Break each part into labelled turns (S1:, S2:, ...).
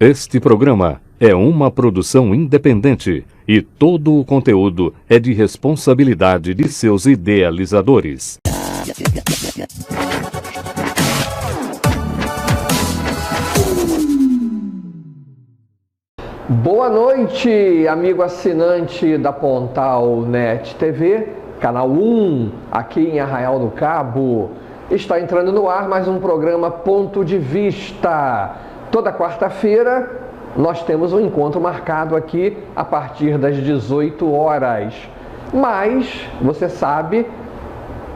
S1: Este programa é uma produção independente e todo o conteúdo é de responsabilidade de seus idealizadores.
S2: Boa noite, amigo assinante da Pontal Net TV, canal 1, aqui em Arraial do Cabo. Está entrando no ar mais um programa Ponto de Vista. Toda quarta-feira nós temos um encontro marcado aqui a partir das 18 horas. Mas, você sabe,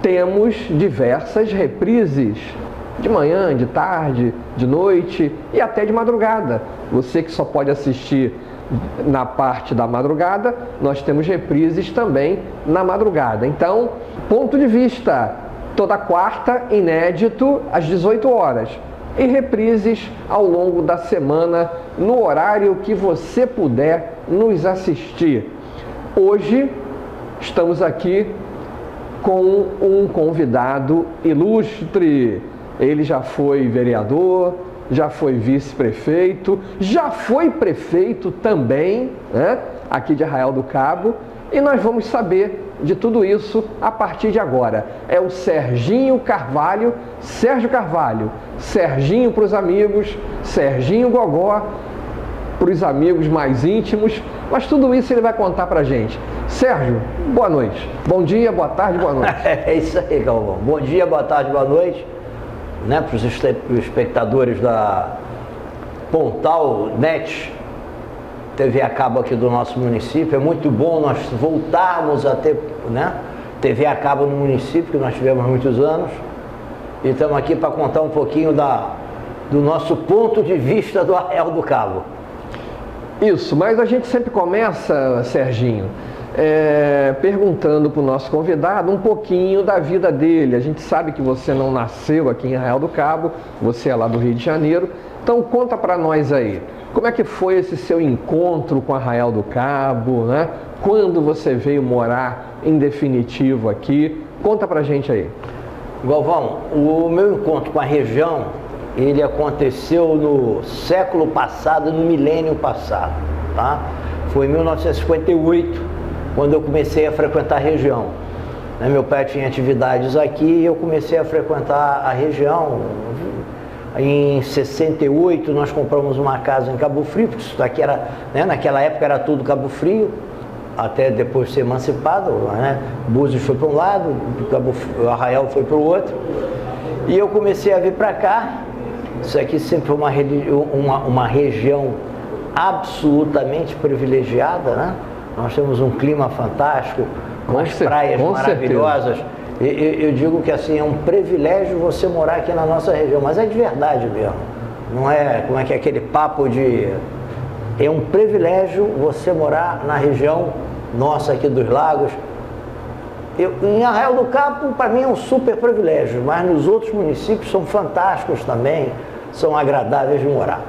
S2: temos diversas reprises de manhã, de tarde, de noite e até de madrugada. Você que só pode assistir na parte da madrugada, nós temos reprises também na madrugada. Então, Ponto de Vista, toda quarta, inédito, às 18 horas. E reprises ao longo da semana, no horário que você puder nos assistir. Hoje, estamos aqui com um convidado ilustre. Ele já foi vereador, já foi vice-prefeito, já foi prefeito também, né, aqui de Arraial do Cabo. E nós vamos saber de tudo isso a partir de agora. É o Serginho Carvalho, Sérgio Carvalho, Serginho para os amigos, Serginho Gogó para os amigos mais íntimos, mas tudo isso ele vai contar para a gente. Sérgio, boa noite. Bom dia, boa tarde, boa noite.
S3: É isso aí, Galvão. Bom dia, boa tarde, boa noite, né, para os espectadores da Pontal Net TV a cabo aqui do nosso município. É muito bom nós voltarmos a ter, né, TV a cabo no município, que nós tivemos há muitos anos. E estamos aqui para contar um pouquinho do nosso ponto de vista do Arraial do Cabo.
S2: Isso, mas a gente sempre começa, Serginho, perguntando para o nosso convidado um pouquinho da vida dele. A gente sabe que você não nasceu aqui em Arraial do Cabo, você é lá do Rio de Janeiro. Então conta para nós aí, como é que foi esse seu encontro com Arraial do Cabo, né? Quando você veio morar em definitivo aqui? Conta pra gente aí.
S3: Galvão, o meu encontro com a região, ele aconteceu no século passado, no milênio passado, tá? Foi em 1958, quando eu comecei a frequentar a região. Meu pai tinha atividades aqui e eu comecei a frequentar a região. Em 68 nós compramos uma casa em Cabo Frio, porque isso daqui era, né, naquela época era tudo Cabo Frio, até depois de ser emancipado, né? Búzios foi para um lado, Arraial foi para o outro, e eu comecei a vir para cá. Isso aqui sempre foi uma região absolutamente privilegiada, né? Nós temos um clima fantástico, umas praias maravilhosas. Eu digo que assim, é um privilégio você morar aqui na nossa região, mas é de verdade mesmo. Não é, como é que é aquele papo de... É um privilégio você morar na região nossa aqui dos lagos. Em Arraial do Cabo, para mim é um super privilégio, mas nos outros municípios são fantásticos também, são agradáveis de morar.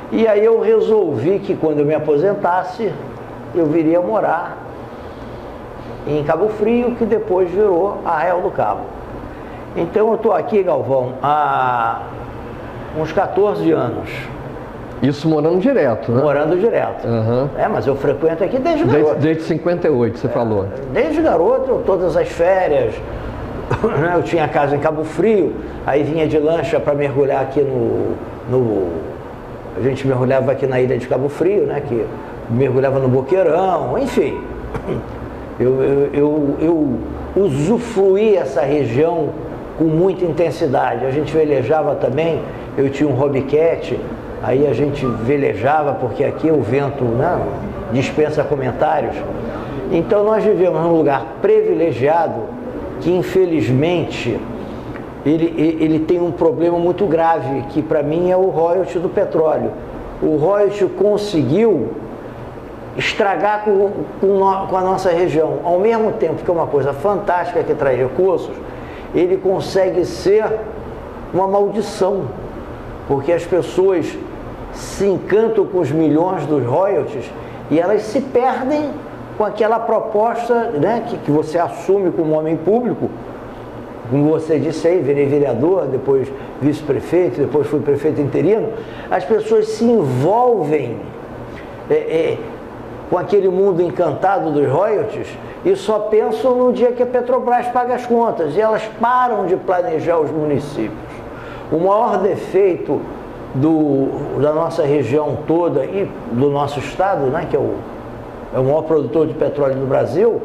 S3: E aí eu resolvi que quando eu me aposentasse, eu viria morar em Cabo Frio, que depois virou Arraial do Cabo. Então eu estou aqui, Galvão, há uns 14 anos.
S2: Isso morando direto, né?
S3: Morando direto.
S2: Uhum.
S3: Mas eu frequento aqui desde garoto.
S2: Desde 58, você falou.
S3: Desde garoto, todas as férias. Eu tinha casa em Cabo Frio, aí vinha de lancha para mergulhar aqui a gente mergulhava aqui na ilha de Cabo Frio, né? Que mergulhava no Boqueirão, enfim. Eu usufruí essa região com muita intensidade. A gente velejava também, eu tinha um hobbycat, aí a gente velejava, porque aqui o vento, né, dispensa comentários. Então nós vivemos num lugar privilegiado que infelizmente ele tem um problema muito grave, que para mim é o royalty do petróleo. O royalty conseguiu estragar com a nossa região. Ao mesmo tempo que é uma coisa fantástica que traz recursos, ele consegue ser uma maldição, porque as pessoas se encantam com os milhões dos royalties e elas se perdem com aquela proposta, né, que você assume como homem público, como você disse aí, virei vereador, depois vice-prefeito, depois fui prefeito interino, as pessoas se envolvem com aquele mundo encantado dos royalties e só pensam no dia que a Petrobras paga as contas, e elas param de planejar os municípios. O maior defeito da nossa região toda e do nosso estado, né, que é o maior produtor de petróleo do Brasil,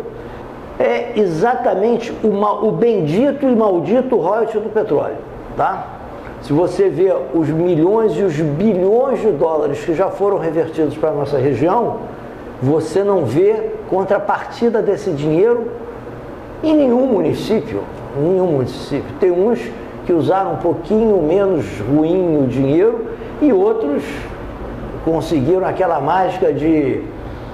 S3: é exatamente o bendito e maldito royalty do petróleo, tá? Se você vê os milhões e os bilhões de dólares que já foram revertidos para a nossa região, você não vê contrapartida desse dinheiro em nenhum município. Tem uns que usaram um pouquinho menos ruim o dinheiro e outros conseguiram aquela mágica de: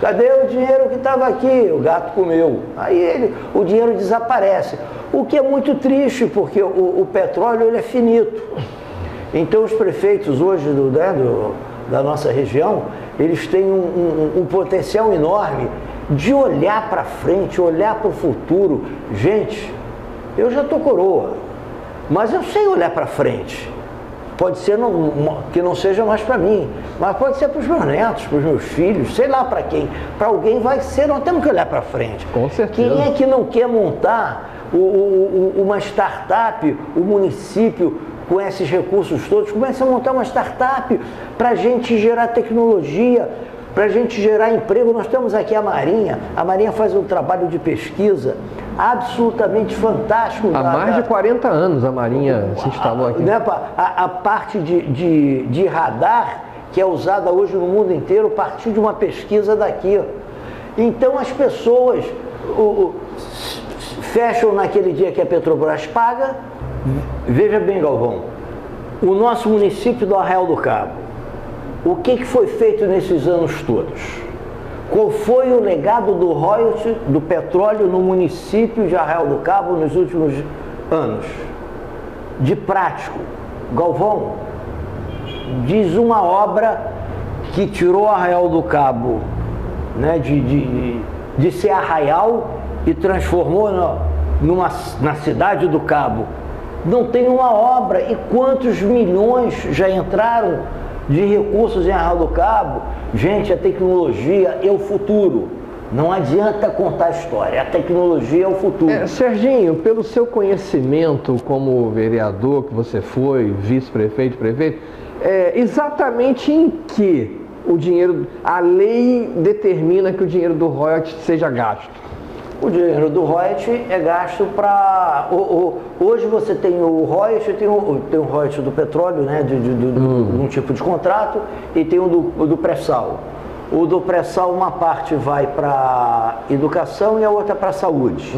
S3: cadê o dinheiro que estava aqui? O gato comeu. Aí o dinheiro desaparece. O que é muito triste, porque o petróleo ele é finito. Então os prefeitos hoje da nossa região, eles têm um potencial enorme de olhar para frente, olhar para o futuro. Gente, eu já estou coroa, mas eu sei olhar para frente. Pode ser que não seja mais para mim, mas pode ser para os meus netos, para os meus filhos, sei lá para quem. Para alguém vai ser, nós temos que olhar para frente.
S2: Com certeza.
S3: Quem é que não quer montar uma startup, o município, com esses recursos todos, começa a montar uma startup para a gente gerar tecnologia, para a gente gerar emprego. Nós temos aqui a Marinha faz um trabalho de pesquisa absolutamente fantástico.
S2: Há mais de 40 anos a Marinha se instalou aqui.
S3: Né, a parte de radar que é usada hoje no mundo inteiro a partir de uma pesquisa daqui. Então as pessoas fecham naquele dia que a Petrobras paga. Veja bem, Galvão, o nosso município do Arraial do Cabo, o que foi feito nesses anos todos? Qual foi o legado do royalty do petróleo no município de Arraial do Cabo nos últimos anos? De prático, Galvão, diz uma obra que tirou Arraial do Cabo, né, de ser arraial e transformou na cidade do Cabo. Não tem uma obra. E quantos milhões já entraram de recursos em Arraial do Cabo? Gente, a tecnologia é o futuro. Não adianta contar a história. A tecnologia é o futuro.
S2: Serginho, pelo seu conhecimento como vereador que você foi, vice-prefeito, prefeito, exatamente em que a lei determina que o dinheiro do royalty seja gasto?
S3: O dinheiro do royalty é gasto para... Hoje você tem o royalty, tem o royalty do petróleo, né, de um tipo de contrato, e tem o do pré-sal. O do pré-sal, uma parte vai para educação e a outra para a saúde.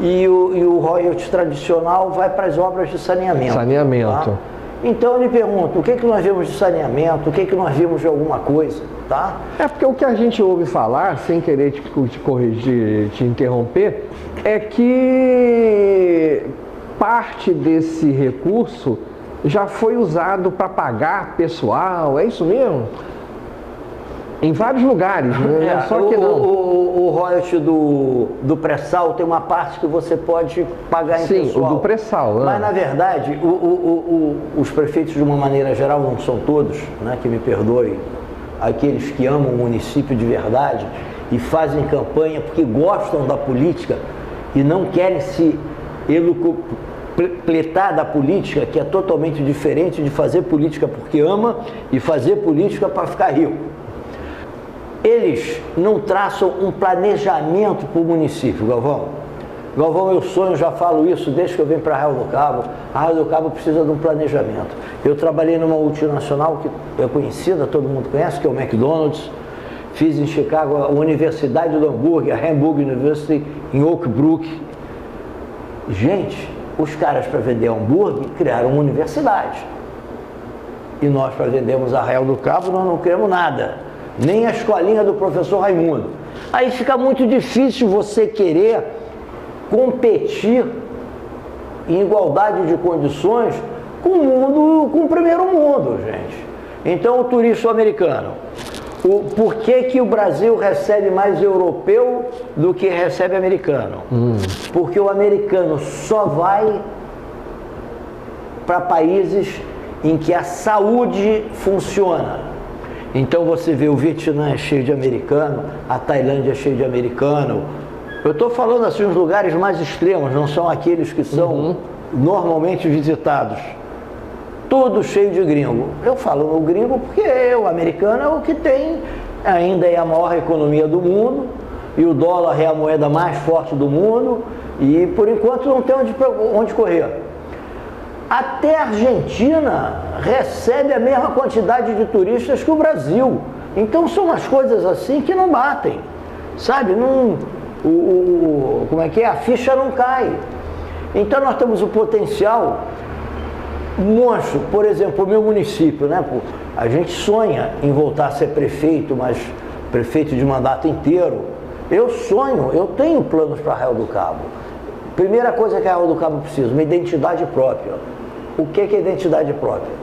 S3: E o royalty tradicional vai para as obras de saneamento.
S2: Saneamento.
S3: Tá? Então eu lhe pergunto, o que nós vimos de saneamento, o que nós vimos de alguma coisa, tá?
S2: Porque o que a gente ouve falar, sem querer te corrigir, te interromper, é que parte desse recurso já foi usado para pagar pessoal, é isso mesmo? Em vários lugares, né? Só que não.
S3: O royalty do pré-sal tem uma parte que você pode pagar em pessoal.
S2: Sim, o do pré-sal.
S3: Mas, na verdade, os prefeitos, de uma maneira geral, não são todos, né, que me perdoem, aqueles que amam o município de verdade e fazem campanha porque gostam da política e não querem se elucupletar da política, que é totalmente diferente de fazer política porque ama e fazer política para ficar rico. Eles não traçam um planejamento para o município, Galvão. Galvão, eu sonho, já falo isso desde que eu venho para Arraial do Cabo. Arraial do Cabo precisa de um planejamento. Eu trabalhei numa multinacional que é conhecida, todo mundo conhece, que é o McDonald's. Fiz em Chicago a Universidade do Hambúrguer, a Hamburg University, em Oak Brook. Gente, os caras, para vender hambúrguer, criaram uma universidade. E nós, para vendermos Arraial do Cabo, nós não criamos nada. Nem a escolinha do professor Raimundo. Aí fica muito difícil você querer competir em igualdade de condições com o primeiro mundo, gente. Então o turista americano, Por que o Brasil recebe mais europeu do que recebe americano? Porque o americano só vai para países em que a saúde funciona. Então você vê o Vietnã é cheio de americano, a Tailândia é cheio de americano. Eu estou falando assim os lugares mais extremos, não são aqueles que são normalmente visitados. Tudo cheio de gringo. Eu falo o gringo porque o americano é o que tem, ainda é a maior economia do mundo, e o dólar é a moeda mais forte do mundo, e por enquanto não tem onde correr. Até a Argentina recebe a mesma quantidade de turistas que o Brasil. Então são umas coisas assim que não batem, sabe? Como é que é? A ficha não cai. Então nós temos o potencial monstro. Por exemplo, o meu município, né? A gente sonha em voltar a ser prefeito, mas prefeito de mandato inteiro. Eu sonho, eu tenho planos para Arraial do Cabo. Primeira coisa que Arraial do Cabo precisa, uma identidade própria. O que é identidade própria?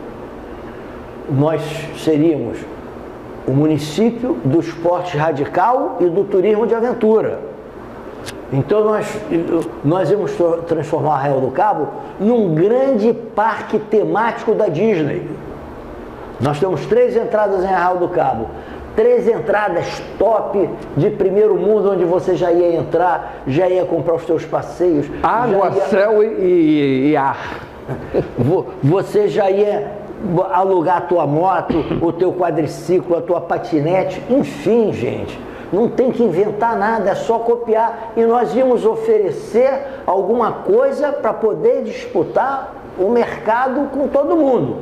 S3: Nós seríamos o município do esporte radical e do turismo de aventura. Então nós íamos transformar Arraial do Cabo num grande parque temático da Disney. Nós temos 3 entradas em Arraial do Cabo. 3 entradas top de primeiro mundo, onde você já ia entrar, já ia comprar os seus passeios.
S2: Água, céu e ar.
S3: Você já ia alugar a tua moto, o teu quadriciclo, a tua patinete, enfim, gente. Não tem que inventar nada, é só copiar. E nós íamos oferecer alguma coisa para poder disputar o mercado com todo mundo.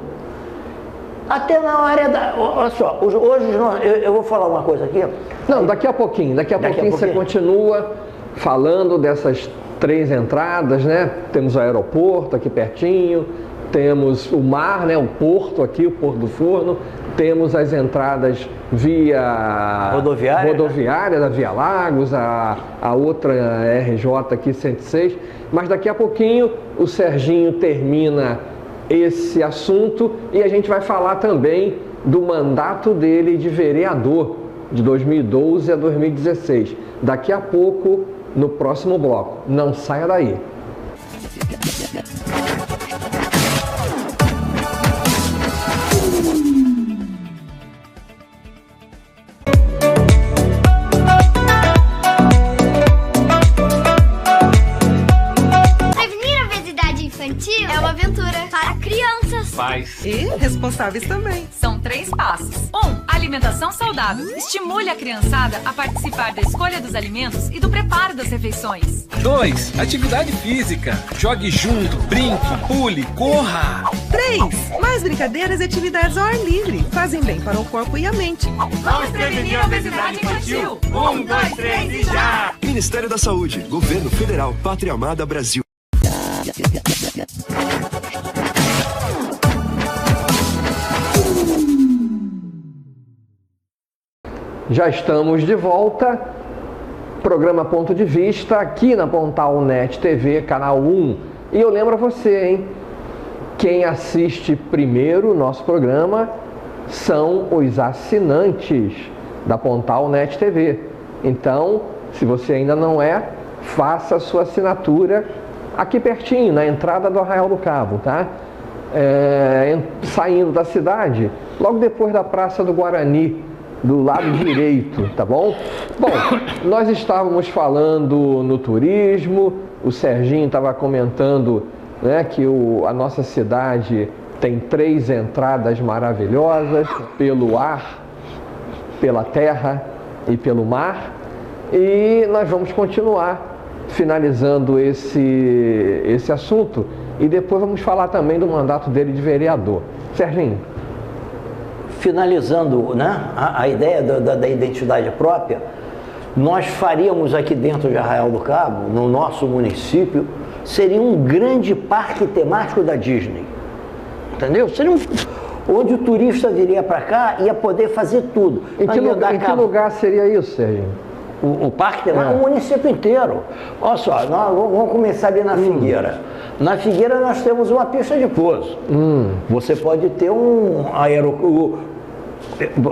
S3: Até na área da... Olha só, hoje eu vou falar uma coisa aqui.
S2: Não, daqui a pouquinho você continua falando dessas 3 entradas, né? Temos o aeroporto aqui pertinho, temos o mar, né? O porto aqui, o Porto do Forno, temos as entradas via rodoviária, da Via Lagos, a outra RJ aqui 106, mas daqui a pouquinho o Serginho termina esse assunto e a gente vai falar também do mandato dele de vereador de 2012 a 2016. Daqui a pouco, no próximo bloco. Não saia daí.
S4: Prevenir a obesidade infantil é uma aventura para crianças.
S5: Pais
S6: e responsáveis também.
S7: São 3 passos. 1. Alimentação saudável. Estimule a criançada a participar da escolha dos alimentos e do preparo das refeições.
S5: 2. Atividade física. Jogue junto, brinque, pule, corra.
S6: 3. Mais brincadeiras e atividades ao ar livre. Fazem bem para o corpo e a mente.
S7: Vamos prevenir a obesidade infantil. 1, 2, 3 e já!
S8: Ministério da Saúde, Governo Federal, Pátria Amada Brasil.
S2: Já estamos de volta, programa Ponto de Vista, aqui na Pontal Net TV, canal 1. E eu lembro a você, hein? Quem assiste primeiro o nosso programa são os assinantes da Pontal Net TV. Então, se você ainda não é, faça a sua assinatura aqui pertinho, na entrada do Arraial do Cabo, tá? Saindo da cidade, logo depois da Praça do Guarani, do lado direito, tá bom? Bom, nós estávamos falando no turismo, o Serginho estava comentando, né, que a nossa cidade tem 3 entradas maravilhosas, pelo ar, pela terra e pelo mar, e nós vamos continuar finalizando esse assunto e depois vamos falar também do mandato dele de vereador. Serginho.
S3: Finalizando, né, a ideia da identidade própria, nós faríamos aqui dentro de Arraial do Cabo, no nosso município, seria um grande parque temático da Disney. Entendeu? Seria onde o turista viria para cá e ia poder fazer tudo.
S2: Em que lugar seria isso, Serginho?
S3: O parque temático, o município inteiro. Olha só, nós vamos começar ali na Figueira. Na Figueira nós temos uma pista de pouso. Você pode ter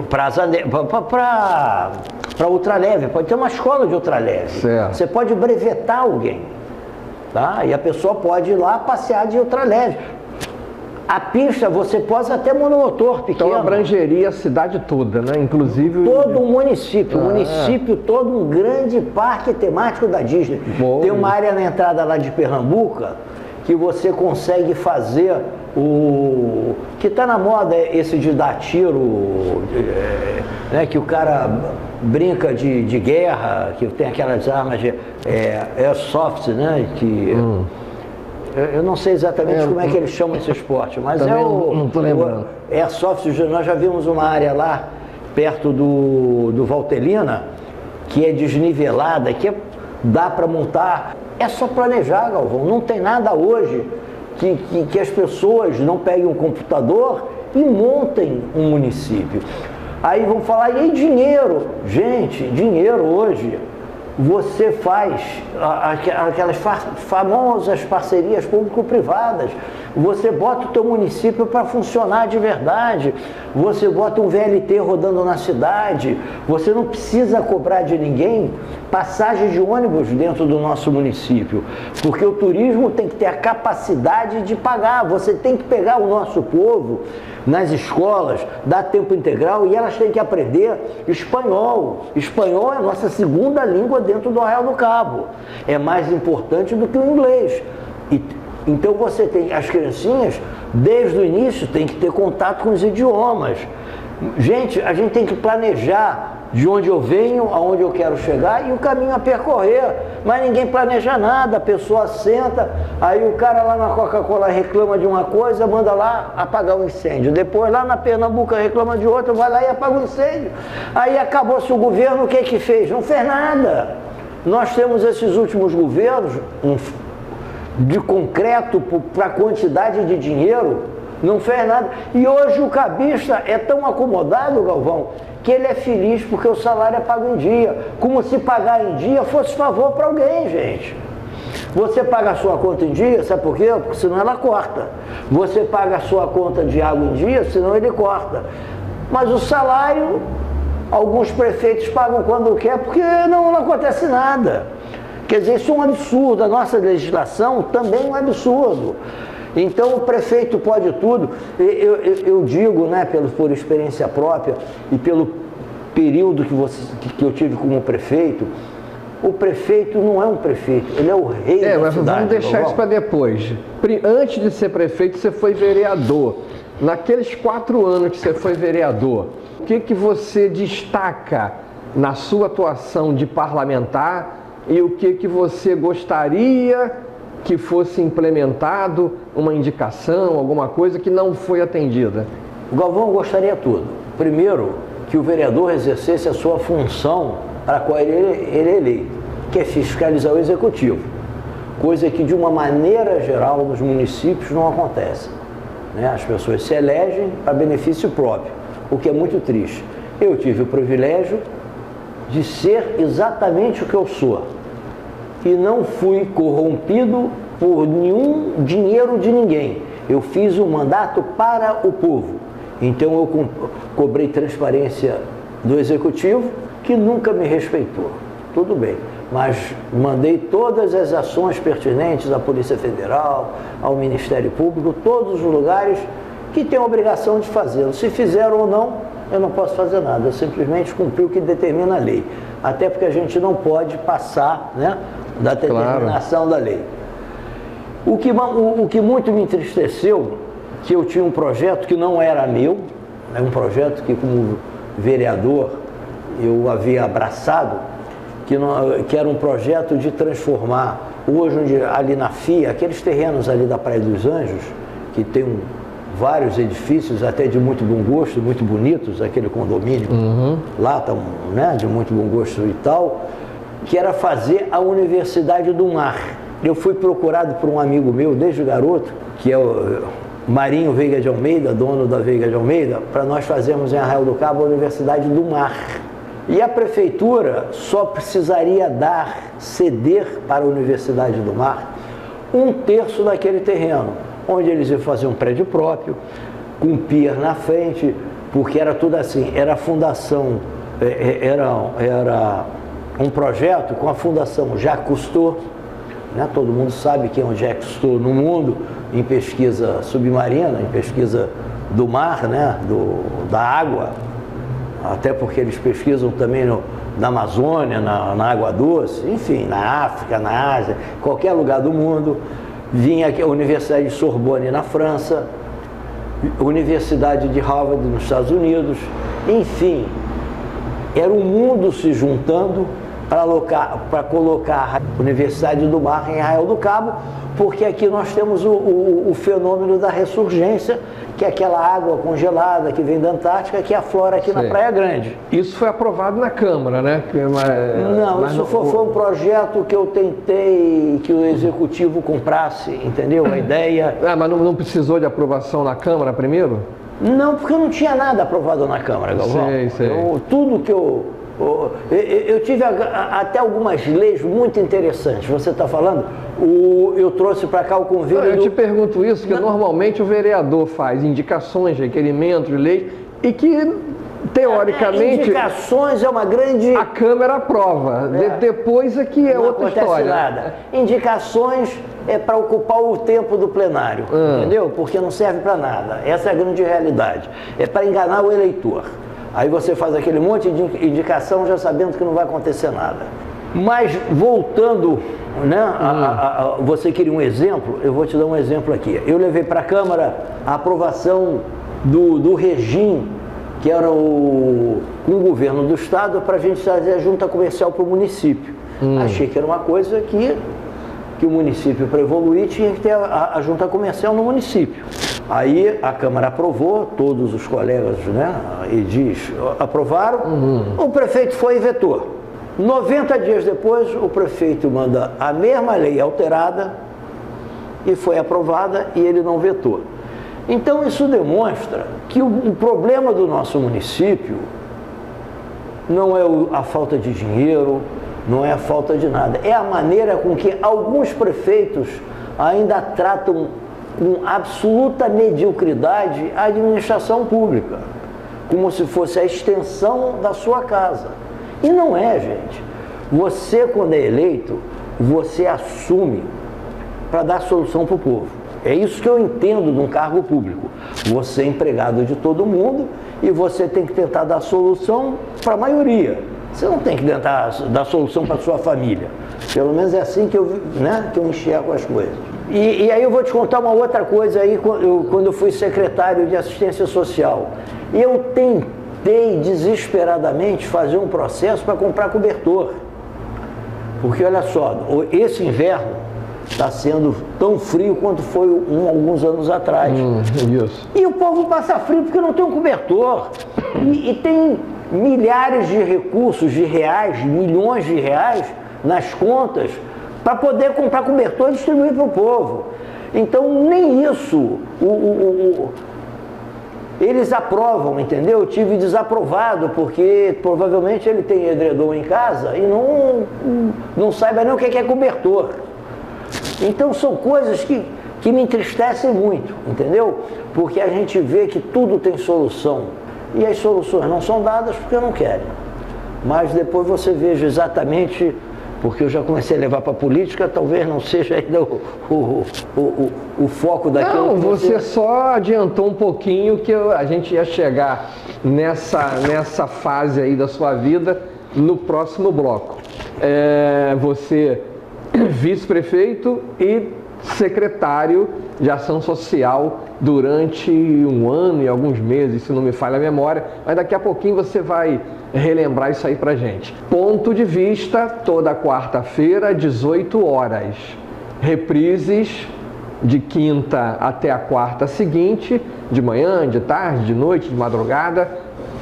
S3: Para ultraleve, pode ter uma escola de ultraleve.
S2: Certo.
S3: Você pode brevetar alguém, tá? E a pessoa pode ir lá passear de ultraleve. A pista você pode até monomotor pequeno.
S2: Então abrangeria a cidade toda, né? Inclusive
S3: todo o município, o município todo, um grande parque temático da Disney.
S2: Bom.
S3: Tem uma área na entrada lá de Pernambuco que você consegue fazer o que está na moda, esse de dar tiro, né, que o cara brinca de guerra, que tem aquelas armas de airsoft, né, que eu não sei exatamente como é que eles chamam esse esporte, mas
S2: não tô lembrando.
S3: Airsoft. Nós já vimos uma área lá perto do Valtelina que é desnivelada, que dá para montar. É só planejar, Galvão. Não tem nada hoje que as pessoas não peguem um computador e montem um município. Aí vão falar, e aí dinheiro? Gente, dinheiro hoje, você faz aquelas famosas parcerias público-privadas, você bota o teu município para funcionar de verdade, você bota um VLT rodando na cidade, você não precisa cobrar de ninguém passagem de ônibus dentro do nosso município, porque o turismo tem que ter a capacidade de pagar, você tem que pegar o nosso povo nas escolas, dar tempo integral, e elas têm que aprender espanhol. Espanhol é a nossa segunda língua dentro do Arraial do Cabo. É mais importante do que o inglês. Então você tem, as criancinhas, desde o início, tem que ter contato com os idiomas. Gente, a gente tem que planejar de onde eu venho, aonde eu quero chegar e o caminho a percorrer. Mas ninguém planeja nada, a pessoa senta, aí o cara lá na Coca-Cola reclama de uma coisa, manda lá apagar o incêndio. Depois lá na Pernambuco reclama de outra, vai lá e apaga o incêndio. Aí acabou-se o governo, o que fez? Não fez nada. Nós temos esses últimos governos de concreto para a quantidade de dinheiro, não fez nada. E hoje o cabista é tão acomodado, Galvão, que ele é feliz porque o salário é pago em dia. Como se pagar em dia fosse favor para alguém, gente. Você paga a sua conta em dia, sabe por quê? Porque senão ela corta. Você paga a sua conta de água em dia, senão ele corta. Mas o salário, alguns prefeitos pagam quando quer, porque não acontece nada. Quer dizer, isso é um absurdo. A nossa legislação também é um absurdo. Então o prefeito pode tudo. Eu digo, né, por experiência própria e pelo período que eu tive como prefeito, o prefeito não é um prefeito, ele é o rei da
S2: mas
S3: cidade.
S2: Vamos deixar isso para depois. Antes de ser prefeito, você foi vereador. Naqueles 4 anos que você foi vereador, o que você destaca na sua atuação de parlamentar e o que você gostaria que fosse implementado, uma indicação, alguma coisa que não foi atendida?
S3: O Galvão gostaria tudo. Primeiro, que o vereador exercesse a sua função para a qual ele é eleito, que é fiscalizar o executivo, coisa que de uma maneira geral nos municípios não acontece, né? As pessoas se elegem para benefício próprio, o que é muito triste. Eu tive o privilégio de ser exatamente o que eu sou e não fui corrompido por nenhum dinheiro de ninguém. Eu fiz um mandato para o povo. Então eu cobrei transparência do executivo, que nunca me respeitou. Tudo bem, mas mandei todas as ações pertinentes à Polícia Federal, ao Ministério Público, todos os lugares que têm a obrigação de fazê-lo. Se fizeram ou não, eu não posso fazer nada. Eu simplesmente cumpri o que determina a lei. Até porque a gente não pode passar, né, da determinação da lei. O que muito me entristeceu, que eu tinha um projeto que não era meu, é um projeto que como vereador eu havia abraçado, que era um projeto de transformar, hoje ali na FIA, aqueles terrenos ali da Praia dos Anjos, que tem vários edifícios até de muito bom gosto, muito bonitos, aquele condomínio, lá tá, né, de muito bom gosto e tal, que era fazer a Universidade do Mar. Eu fui procurado por um amigo meu desde garoto, que é o Marinho Veiga de Almeida, dono da Veiga de Almeida, para nós fazermos em Arraial do Cabo a Universidade do Mar. E a prefeitura só precisaria ceder para a Universidade do Mar 1/3 daquele terreno, onde eles iam fazer um prédio próprio, com pier na frente, porque era tudo assim, era a fundação, era um projeto com a fundação Jacques Cousteau, né? Todo mundo sabe quem é o Jacques Cousteau no mundo, em pesquisa submarina, em pesquisa do mar, né? Da água, até porque eles pesquisam também na Amazônia, na água doce, enfim, na África, na Ásia, qualquer lugar do mundo. Vinha aqui a Universidade de Sorbonne na França, Universidade de Harvard nos Estados Unidos, enfim, era o mundo se juntando para colocar a Universidade do Mar em Arraial do Cabo, porque aqui nós temos o fenômeno da ressurgência, que é aquela água congelada que vem da Antártica, que aflora aqui na Praia Grande.
S2: Isso foi aprovado na Câmara, né?
S3: Não, isso foi um projeto que eu tentei que o Executivo comprasse, entendeu? A ideia...
S2: mas não precisou de aprovação na Câmara primeiro?
S3: Não, porque não tinha nada aprovado na Câmara, Galvão.
S2: Sei.
S3: Tudo que eu tive até algumas leis muito interessantes. Você está falando? Eu trouxe para cá o convênio.
S2: Eu te pergunto isso, porque normalmente o vereador faz indicações, requerimentos, leis, e que, teoricamente...
S3: Indicações é uma grande...
S2: A Câmara aprova. Depois é que é outra história.
S3: Não acontece nada. Indicações é para ocupar o tempo do plenário, entendeu? Porque não serve para nada. Essa é a grande realidade. É para enganar o eleitor. Aí você faz aquele monte de indicação já sabendo que não vai acontecer nada. Mas voltando, né, você queria um exemplo? Eu vou te dar um exemplo aqui. Eu levei para a Câmara a aprovação do regime, que era com o governo do Estado, para a gente fazer a junta comercial para o município. Achei que era uma coisa que o município, para evoluir, tinha que ter a junta comercial no município. Aí a Câmara aprovou, todos os colegas, né, edis aprovaram, o prefeito foi e vetou. 90 dias depois, o prefeito manda a mesma lei alterada e foi aprovada e ele não vetou. Então isso demonstra que o problema do nosso município não é a falta de dinheiro, não é a falta de nada, é a maneira com que alguns prefeitos ainda tratam com absoluta mediocridade a administração pública, como se fosse a extensão da sua casa. E não é, gente. Você, quando é eleito, você assume para dar solução para o povo. É isso que eu entendo de um cargo público. Você é empregado de todo mundo e você tem que tentar dar solução para a maioria. Você não tem que tentar dar solução para a sua família. Pelo menos é assim que eu enxergo as coisas. E aí eu vou te contar uma outra coisa aí, quando eu fui secretário de Assistência Social. Eu tentei desesperadamente fazer um processo para comprar cobertor. Porque olha só, esse inverno está sendo tão frio quanto foi alguns anos atrás.
S2: Isso.
S3: E o povo passa frio porque não tem um cobertor. E tem milhares de recursos de reais, milhões de reais nas contas para poder comprar cobertor e distribuir para o povo. Então, nem isso eles aprovam, entendeu? Eu tive desaprovado, porque provavelmente ele tem edredom em casa e não saiba nem o que é cobertor. Então, são coisas que me entristecem muito, entendeu? Porque a gente vê que tudo tem solução. E as soluções não são dadas porque não querem. Mas depois você veja exatamente... Porque eu já comecei a levar para a política, talvez não seja ainda o foco daquilo.
S2: Não, você só adiantou um pouquinho que a gente ia chegar nessa fase aí da sua vida no próximo bloco. Você vice-prefeito e secretário de Ação Social durante um ano e alguns meses, se não me falha a memória, mas daqui a pouquinho você vai relembrar isso aí pra gente. Ponto de Vista, toda quarta-feira, 18 horas. Reprises de quinta até a quarta seguinte, de manhã, de tarde, de noite, de madrugada,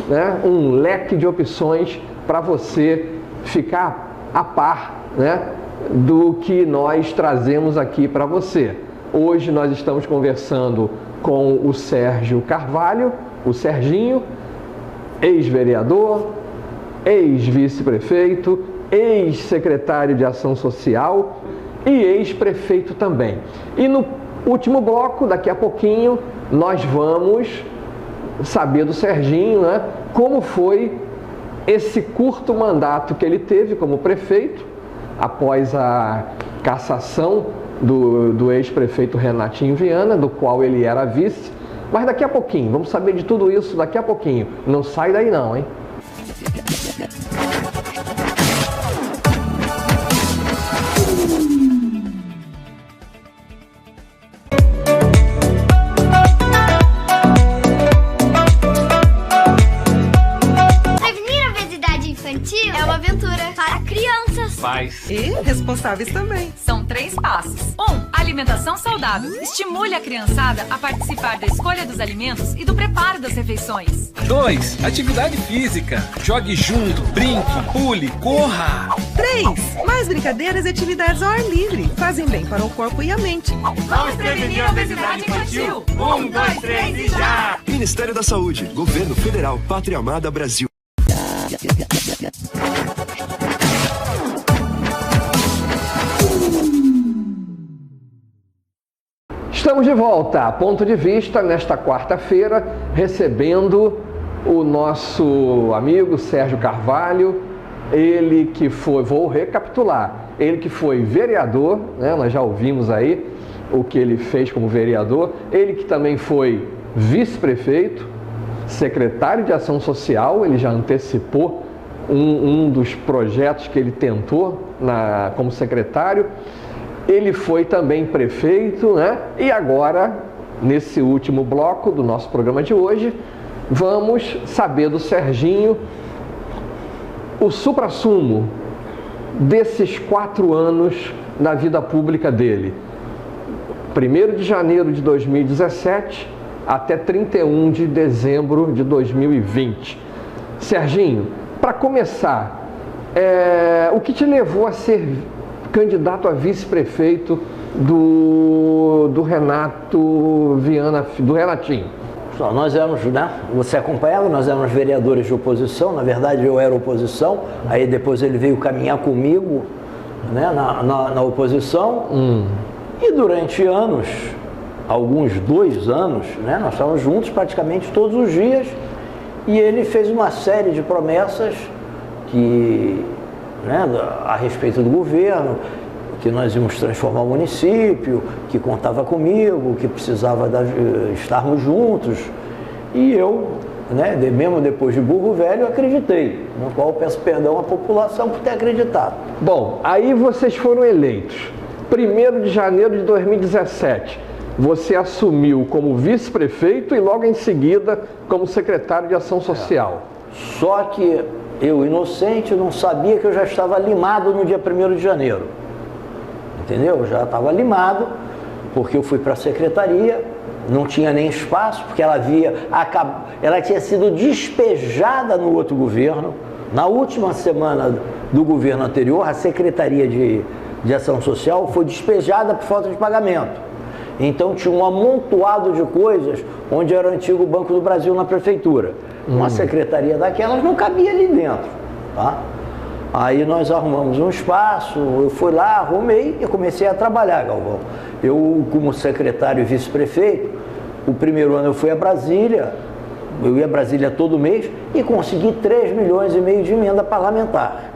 S2: né? Um leque de opções para você ficar a par, né, do que nós trazemos aqui para você. Hoje nós estamos conversando com o Sérgio Carvalho, o Serginho, ex-vereador, ex-vice-prefeito, ex-secretário de Ação Social e ex-prefeito também. E no último bloco, daqui a pouquinho, nós vamos saber do Serginho, né, como foi esse curto mandato que ele teve como prefeito, após a cassação do ex-prefeito Renatinho Viana, do qual ele era vice. Mas daqui a pouquinho, vamos saber de tudo isso daqui a pouquinho. Não sai daí não, hein?
S4: É uma aventura para crianças.
S5: Pais
S6: E responsáveis também.
S7: São 3 passos. 1. Alimentação saudável. Estimule a criançada a participar da escolha dos alimentos e do preparo das refeições.
S5: 2. Atividade física. Jogue junto, brinque, pule, corra.
S6: 3. Mais brincadeiras e atividades ao ar livre. Fazem bem para o corpo e a mente.
S7: Vamos prevenir a obesidade infantil.
S5: 1, 2, 3 e já!
S8: Ministério da Saúde, Governo Federal, Pátria Amada Brasil.
S2: Estamos de volta a Ponto de Vista nesta quarta-feira, recebendo o nosso amigo Sérgio Carvalho, ele que foi, vou recapitular, ele que foi vereador, né, nós já ouvimos aí o que ele fez como vereador, ele que também foi vice-prefeito, secretário de Ação Social, ele já antecipou um dos projetos que ele tentou como secretário. Ele foi também prefeito, né? E agora, nesse último bloco do nosso programa de hoje, vamos saber do Serginho o suprassumo desses 4 anos na vida pública dele. 1º de janeiro de 2017 até 31 de dezembro de 2020. Serginho, para começar, o que te levou a ser candidato a vice-prefeito do Renato Viana, do Renatinho?
S3: Nós éramos, né, você acompanhava, nós éramos vereadores de oposição, na verdade eu era oposição, aí depois ele veio caminhar comigo, né, na oposição, e durante anos, alguns 2 anos, né, nós estávamos juntos praticamente todos os dias, e ele fez uma série de promessas que, né, a respeito do governo, que nós íamos transformar o município, que contava comigo, que precisava estarmos juntos. E eu, né, mesmo depois de burro velho, acreditei, no qual peço perdão à população por ter acreditado.
S2: Bom, aí vocês foram eleitos. 1º de janeiro de 2017, você assumiu como vice-prefeito e logo em seguida como secretário de Ação Social.
S3: Só que eu, inocente, não sabia que eu já estava limado no dia 1º de janeiro. Entendeu? Eu já estava limado, porque eu fui para a secretaria, não tinha nem espaço, porque ela tinha sido despejada no outro governo. Na última semana do governo anterior, a Secretaria de Ação Social foi despejada por falta de pagamento. Então tinha um amontoado de coisas onde era o antigo Banco do Brasil na prefeitura. Uma secretaria daquelas não cabia ali dentro, tá? Aí nós arrumamos um espaço, eu fui lá, arrumei e comecei a trabalhar, Galvão. Eu, como secretário e vice-prefeito, o 1º ano eu fui a Brasília, eu ia a Brasília todo mês e consegui 3,5 milhões de emenda parlamentar.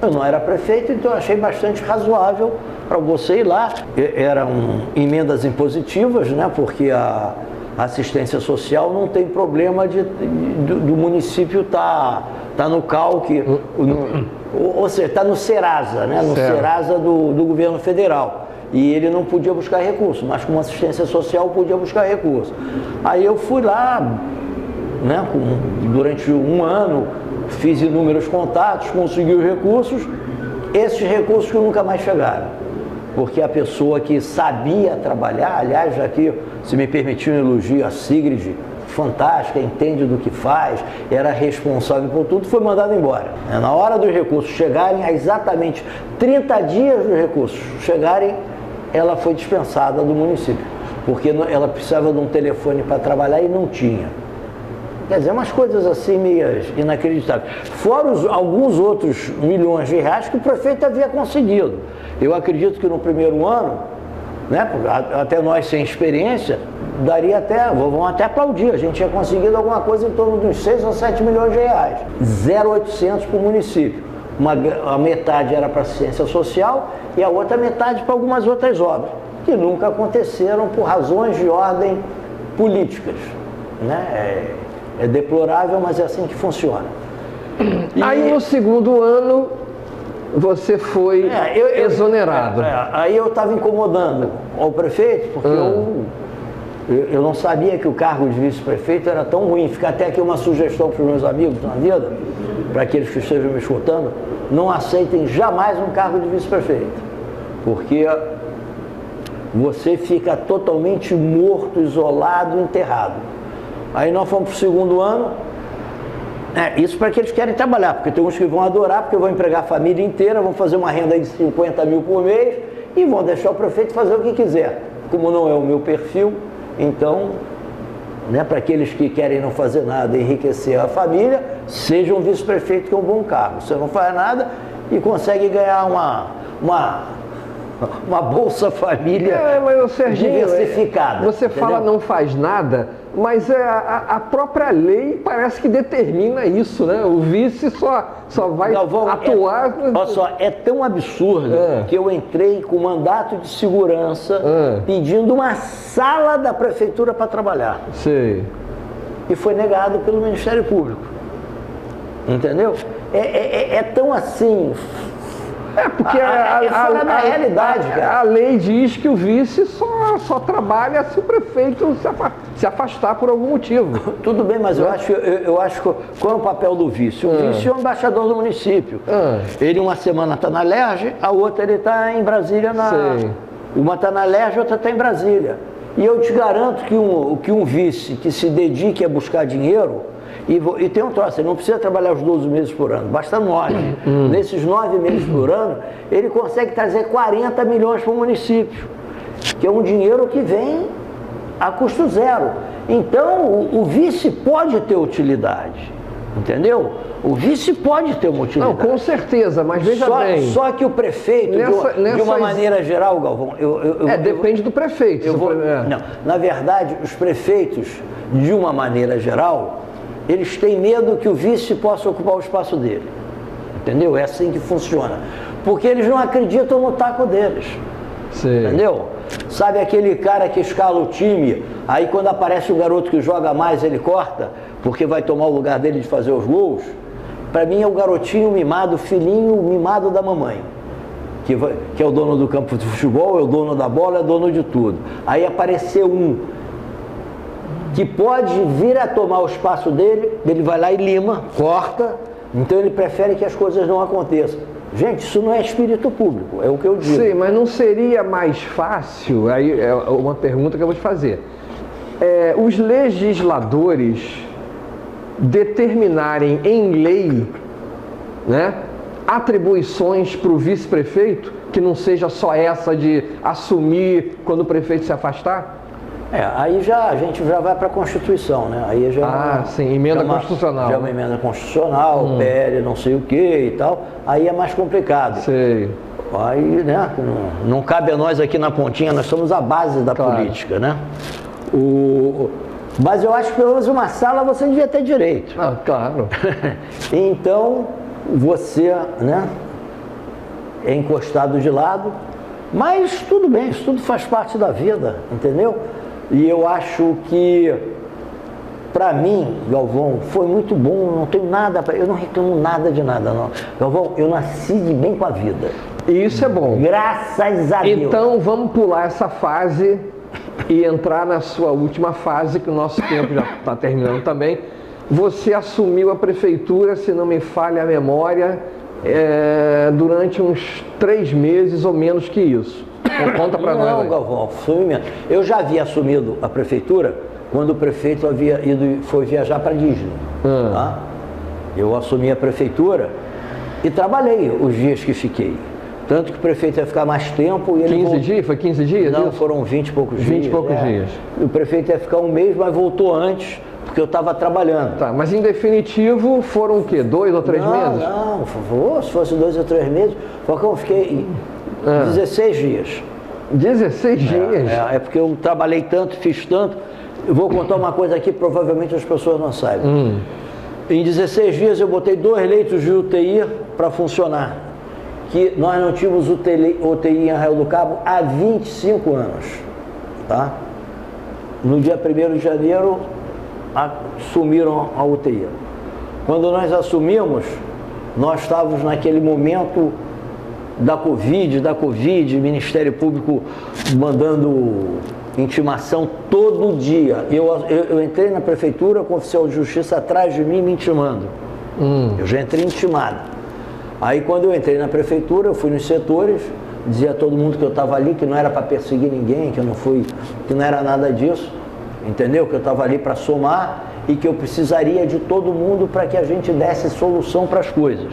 S3: Eu não era prefeito, então eu achei bastante razoável para você ir lá. Eram emendas impositivas, né, porque a assistência social não tem problema do município tá no CALC, ou seja, está no Serasa, né? No Serasa do governo federal. E ele não podia buscar recurso, mas com assistência social podia buscar recurso. Aí eu fui lá, né, durante 1 ano, fiz inúmeros contatos, consegui os recursos, esses recursos que nunca mais chegaram. Porque a pessoa que sabia trabalhar, aliás, aqui, se me permitir um elogio, a Sigrid, fantástica, entende do que faz, era responsável por tudo, foi mandada embora. Na hora dos recursos chegarem, há exatamente 30 dias dos recursos chegarem, ela foi dispensada do município, porque ela precisava de um telefone para trabalhar e não tinha. Quer dizer, umas coisas assim meio inacreditáveis. Fora alguns outros milhões de reais que o prefeito havia conseguido. Eu acredito que no 1º ano né? Até nós sem experiência, daria até, vamos até aplaudir, a gente tinha conseguido alguma coisa em torno de uns 6 ou 7 milhões de reais. 0,800 para o município. A metade era para assistência social e a outra metade para algumas outras obras, que nunca aconteceram por razões de ordem políticas, né? É deplorável, mas é assim que funciona.
S2: Aí no segundo ano você foi exonerado.
S3: Aí eu estava incomodando ao prefeito, porque eu não sabia que o cargo de vice-prefeito era tão ruim. Fica até aqui uma sugestão para os meus amigos na vida, para aqueles que estejam me escutando: não aceitem jamais um cargo de vice-prefeito, porque você fica totalmente morto, isolado, enterrado. Aí nós fomos para o segundo ano. Isso para aqueles que querem trabalhar, porque tem uns que vão adorar, porque vão empregar a família inteira, vão fazer uma renda de 50 mil por mês e vão deixar o prefeito fazer o que quiser. Como não é o meu perfil, então, né, para aqueles que querem não fazer nada, enriquecer a família, seja um vice-prefeito, que é um bom cargo. Você não faz nada e consegue ganhar uma Bolsa Família diversificada.
S2: Você fala não faz nada, mas a própria lei parece que determina isso, né? O vice só vai atuar...
S3: Olha só, é tão absurdo que eu entrei com mandato de segurança pedindo uma sala da prefeitura para trabalhar.
S2: Sei.
S3: E foi negado pelo Ministério Público. Entendeu? É tão assim...
S2: Porque
S3: fora da realidade, cara.
S2: A lei diz que o vice só trabalha se o prefeito se afastar por algum motivo.
S3: Tudo bem, mas eu acho que qual é o papel do vice? O vice é o embaixador do município. Ele uma semana está na Lerge, a outra ele está em Brasília. Uma está na Lerge, a outra está em Brasília. E eu te garanto que um vice que se dedique a buscar dinheiro, e tem um troço, ele não precisa trabalhar os 12 meses por ano, basta 9. Nesses 9 meses por ano, ele consegue trazer 40 milhões para o município, que é um dinheiro que vem a custo zero. Então, o vice pode ter utilidade, entendeu? O vice pode ter uma utilidade.
S2: Não, com certeza, mas veja bem...
S3: Só que o prefeito, de uma maneira geral, Galvão...
S2: depende do prefeito.
S3: Não, na verdade, os prefeitos, de uma maneira geral... eles têm medo que o vice possa ocupar o espaço dele, entendeu? É assim que funciona, porque eles não acreditam no taco deles.
S2: Sim.
S3: Entendeu? Sabe aquele cara que escala o time, aí quando aparece um garoto que joga mais, ele corta, porque vai tomar o lugar dele de fazer os gols? Para mim é o garotinho mimado, filhinho mimado da mamãe, que é o dono do campo de futebol, é o dono da bola, é o dono de tudo. Aí apareceu um que pode vir a tomar o espaço dele, ele vai lá e lima, corta, então ele prefere que as coisas não aconteçam. Gente, isso não é espírito público, é o que eu digo.
S2: Sim, mas não seria mais fácil, aí é uma pergunta que eu vou te fazer, os legisladores determinarem em lei, né, atribuições para o vice-prefeito, que não seja só essa de assumir quando o prefeito se afastar?
S3: Aí a gente já vai para a Constituição, né? Aí já
S2: sim, emenda constitucional.
S3: Já é uma emenda constitucional, PL, não sei o que e tal. Aí é mais complicado.
S2: Sei.
S3: Aí, né? Não cabe a nós aqui na pontinha, nós somos a base da política, né? Mas eu acho que pelo menos uma sala você devia ter direito.
S2: Claro.
S3: Então, você, né? É encostado de lado, mas tudo bem, isso tudo faz parte da vida, entendeu? E eu acho que, para mim, Galvão, foi muito bom, não tenho nada, eu não reclamo nada de nada, não. Galvão, eu nasci de bem com a vida.
S2: E isso é bom.
S3: Graças a Deus.
S2: Então vamos pular essa fase e entrar na sua última fase, que o nosso tempo já está terminando também. Você assumiu a prefeitura, se não me falha a memória, durante uns 3 meses ou menos que isso. Então, conta para nós.
S3: Não, Galvão, eu já havia assumido a prefeitura quando o prefeito foi viajar para Disney. Tá? Eu assumi a prefeitura e trabalhei os dias que fiquei. Tanto que o prefeito ia ficar mais tempo. E
S2: 15 dias? Foi 15 dias?
S3: Não, foram 20 e poucos dias.
S2: 20 e poucos dias.
S3: O prefeito ia ficar 1 mês, mas voltou antes, porque eu estava trabalhando.
S2: Tá, mas em definitivo foram o quê? 2 ou 3 meses?
S3: Não, por favor, se fosse 2 ou 3 meses, porque eu fiquei 16 dias.
S2: 16 dias?
S3: É porque eu trabalhei tanto, fiz tanto. Eu vou contar uma coisa aqui, provavelmente as pessoas não saibam. Em 16 dias eu botei 2 leitos de UTI para funcionar. Que nós não tínhamos UTI em Arraial do Cabo há 25 anos. Tá? No dia 1º de janeiro, assumiram a UTI. Quando nós assumimos, nós estávamos naquele momento da Covid, Ministério Público mandando intimação todo dia. Eu entrei na prefeitura com o oficial de justiça atrás de mim me intimando. Eu já entrei intimado. Aí quando eu entrei na prefeitura, eu fui nos setores, dizia a todo mundo que eu estava ali, que não era para perseguir ninguém, que não era nada disso, entendeu? Que eu estava ali para somar e que eu precisaria de todo mundo para que a gente desse solução para as coisas.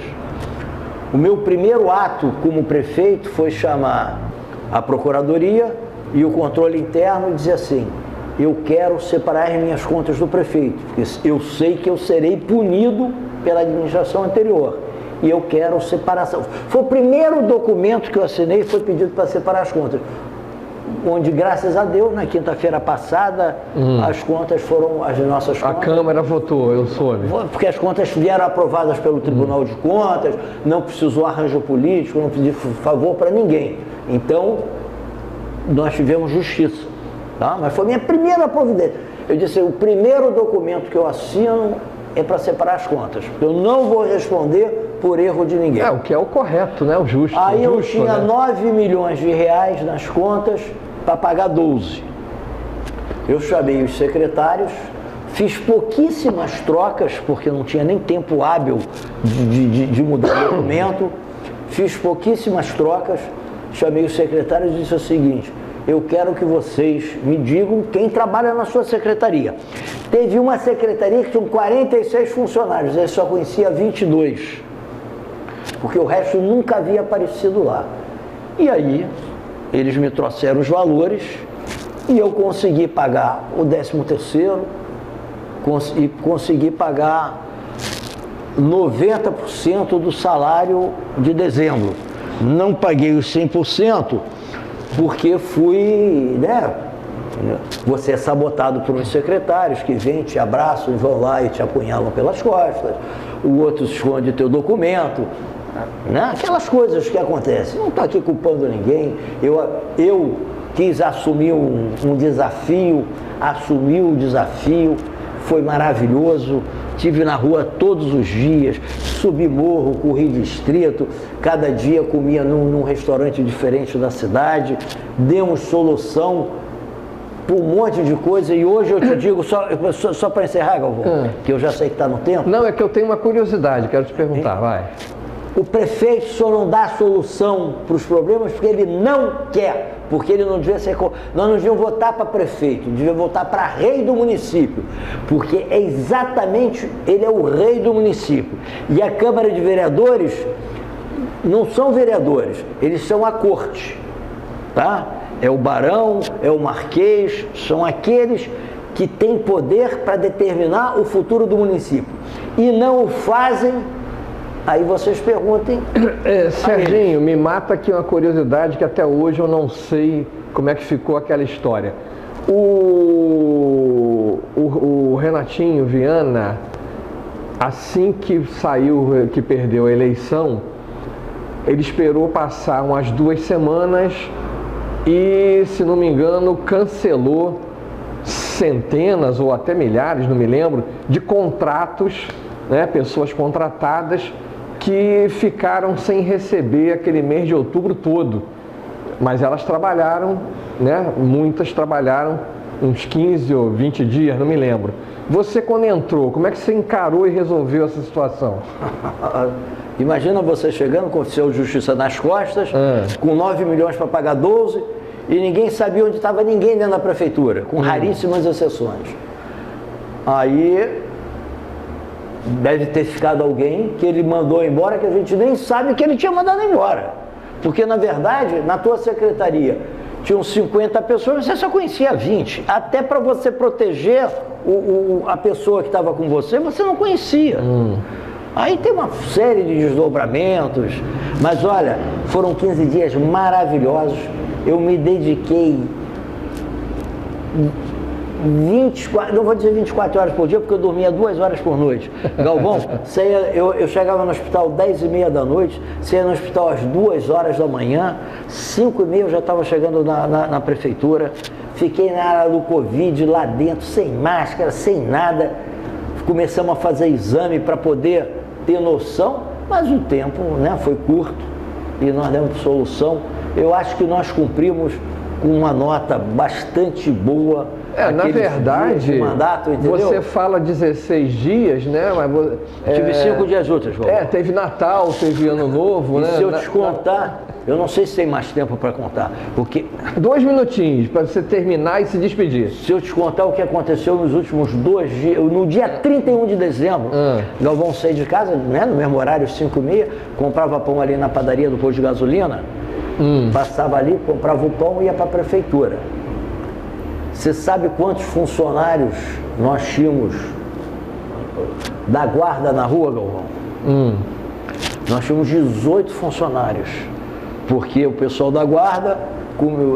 S3: O meu primeiro ato como prefeito foi chamar a Procuradoria e o controle interno e dizer assim: eu quero separar as minhas contas do prefeito, porque eu sei que eu serei punido pela administração anterior. E eu quero separação. Foi o primeiro documento que eu assinei, foi pedido para separar as contas. Onde, graças a Deus, na quinta-feira passada, as contas foram as nossas contas.
S2: A Câmara votou, eu soube.
S3: Porque as contas vieram aprovadas pelo Tribunal de Contas, não precisou arranjo político, não precisou favor para ninguém. Então, nós tivemos justiça. Tá? Mas foi minha primeira providência. Eu disse, o primeiro documento que eu assino é para separar as contas. Eu não vou responder por erro de ninguém.
S2: O que é o correto, né? O justo.
S3: Aí
S2: eu
S3: tinha 9 milhões de reais nas contas para pagar 12. Eu chamei os secretários, fiz pouquíssimas trocas, porque não tinha nem tempo hábil de mudar o documento. Fiz pouquíssimas trocas, chamei os secretários e disse o seguinte: eu quero que vocês me digam quem trabalha na sua secretaria. Teve uma secretaria que tinha 46 funcionários, ele só conhecia 22. Porque o resto nunca havia aparecido lá. E aí, eles me trouxeram os valores e eu consegui pagar o 13º, consegui pagar 90% do salário de dezembro. Não paguei os 100% porque fui, você é sabotado por uns secretários que vêm, te abraçam, vão lá e te apunhalam pelas costas, o outro esconde teu documento. Aquelas coisas que acontecem. Não estou aqui culpando ninguém. Eu quis assumir um desafio, assumi o desafio, foi maravilhoso. Estive na rua todos os dias, subi morro, corri distrito, cada dia comia num restaurante diferente da cidade, demos solução para um monte de coisa. E hoje eu te digo, só para encerrar, Galvão, que eu já sei que está no tempo.
S2: Não, é que eu tenho uma curiosidade, quero te perguntar, vai.
S3: O prefeito só não dá solução para os problemas porque ele não quer, porque ele não devia ser... Nós não devíamos votar para prefeito, devíamos votar para rei do município, porque é exatamente, ele é o rei do município. E a Câmara de Vereadores não são vereadores, eles são a corte, tá? É o barão, é o marquês, são aqueles que têm poder para determinar o futuro do município. E não o fazem. Aí vocês perguntem.
S2: Serginho, me mata aqui uma curiosidade que até hoje eu não sei como é que ficou aquela história. O Renatinho Viana, assim que saiu, que perdeu a eleição, ele esperou passar umas 2 semanas e, se não me engano, cancelou centenas ou até milhares, não me lembro, de contratos, pessoas contratadas que ficaram sem receber aquele mês de outubro todo. Mas elas trabalharam, muitas trabalharam uns 15 ou 20 dias, não me lembro. Você, quando entrou, como é que você encarou e resolveu essa situação?
S3: Imagina você chegando com o oficial de justiça nas costas, com 9 milhões para pagar 12, e ninguém sabia onde estava ninguém dentro da prefeitura, com raríssimas exceções. Aí deve ter ficado alguém que ele mandou embora, que a gente nem sabe que ele tinha mandado embora. Porque, na verdade, na tua secretaria tinham 50 pessoas, você só conhecia 20. Até para você proteger a pessoa que estava com você, você não conhecia. Aí tem uma série de desdobramentos. Mas olha, foram 15 dias maravilhosos. eu me dediquei 24, não vou dizer 24 horas por dia, porque eu dormia 2 horas por noite. Galvão, eu chegava no hospital 10h30 da noite, saía no hospital às 2 horas da manhã, 5h30 eu já estava chegando na prefeitura, fiquei na área do Covid, lá dentro, sem máscara, sem nada. Começamos a fazer exame para poder ter noção, mas o tempo, né, foi curto e nós demos solução. Eu acho que nós cumprimos com uma nota bastante boa.
S2: Na verdade,
S3: mandato,
S2: você fala 16 dias, né? Mas,
S3: tive 5 dias úteis.
S2: Teve Natal, teve Ano Novo,
S3: e
S2: né?
S3: Se eu te contar, eu não sei se tem mais tempo para contar, porque
S2: 2 minutinhos para você terminar e se despedir.
S3: Se eu te contar o que aconteceu nos últimos 2 dias, no dia 31 de dezembro, Galvão saí de casa, né, no mesmo horário, 5h30, comprava pão ali na padaria do posto de gasolina, passava ali, comprava o pão e ia para a prefeitura. Você sabe quantos funcionários nós tínhamos da guarda na rua, Galvão? Nós tínhamos 18 funcionários, porque o pessoal da guarda,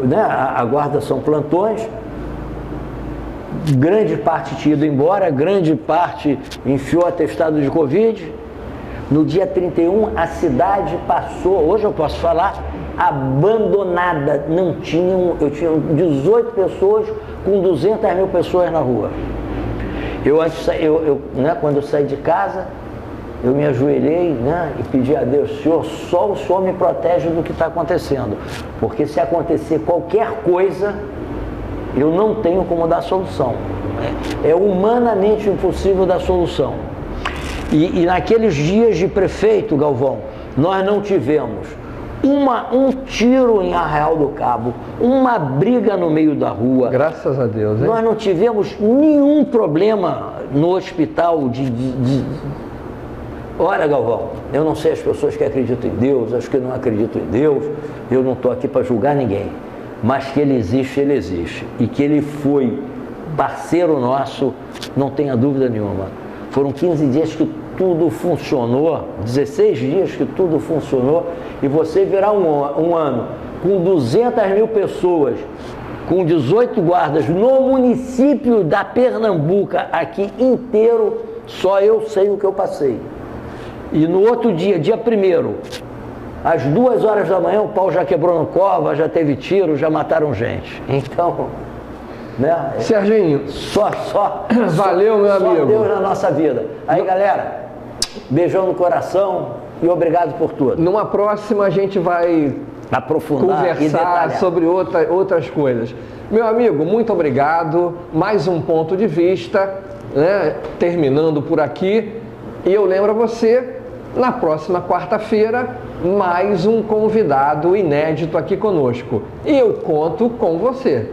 S3: né, a guarda são plantões, grande parte tinha ido embora, grande parte enfiou atestado de Covid. No dia 31, a cidade passou, hoje eu posso falar, abandonada. Eu tinha 18 pessoas com 200 mil pessoas na rua. Né, quando eu saí de casa, eu me ajoelhei, né, e pedi a Deus: Senhor, só o Senhor me protege do que está acontecendo, porque se acontecer qualquer coisa, eu não tenho como dar solução. É humanamente impossível dar solução. E naqueles dias de prefeito, Galvão, nós não tivemos um tiro em Arraial do Cabo, uma briga no meio da rua.
S2: Graças a Deus, hein?
S3: Nós não tivemos nenhum problema no hospital Olha, Galvão, eu não sei as pessoas que acreditam em Deus, as que não acreditam em Deus, eu não estou aqui para julgar ninguém, mas que ele existe, e que ele foi parceiro nosso, não tenha dúvida nenhuma. Foram 15 dias que tudo funcionou, 16 dias que tudo funcionou, e você verá um ano com 200 mil pessoas, com 18 guardas no município da Pernambuca, aqui inteiro, só eu sei o que eu passei. E no outro dia, dia 1º, às 2 horas da manhã, o pau já quebrou no cova, já teve tiro, já mataram gente. Então, né?
S2: Serginho, valeu, meu amigo.
S3: Só Deus na nossa vida. Aí, galera, beijão no coração e obrigado por tudo.
S2: Numa próxima a gente vai
S3: aprofundar,
S2: conversar sobre outras coisas. Meu amigo, muito obrigado. Mais um ponto de vista, né? Terminando por aqui. E eu lembro a você, na próxima quarta-feira, mais um convidado inédito aqui conosco. E eu conto com você.